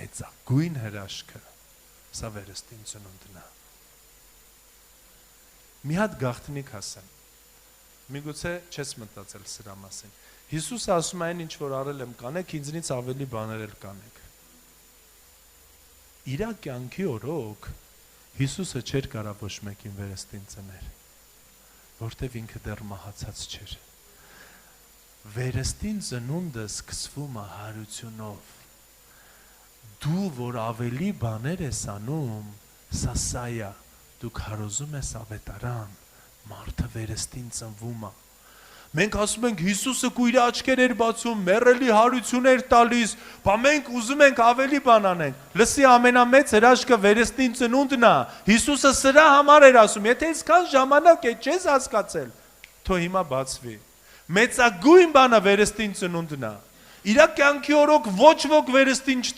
մեծագույն հրաշքը սա վերստին ծնունդն է։ Մի հատ գաղտնիք ասեմ։ Միգուցե չես մտածել սրա մասին։ Հիսուսը ասում է այն ինչ որ արել եմ կանեք, ինձնից ավելի բաներ էլ կանեք։ Իր կյանքի օրոք Հիսուսը չէր կարա ոչ մեկին վերստին ծներ, որտեվ ինքը դեռ մահացած չէր։ Վերստին ծնունդը սկսվում է հարությունով։ Դու որ ավելի բաներ ես անում, սա է, դու քարոզում ես ավետարան, մարդը վերստին ծնվում է։ Մենք ասում ենք Հիսուսը կույր աչքեր էր բացում, մեռելի հարություն էր տալիս, բա մենք ուզում ենք ավելի բան անենք։ Լսի ամենամեծ հրաշքը վերստին ծնունդն է։ Հիսուսը սրա համար էր ասում, եթե այսքան ժամանակ է չես հասկացել, թող հիմա բացվի։ Մեծագույն բանը վերստին ծնունդն է։ Իր կյանքի օրոք ոչ ոք վերստին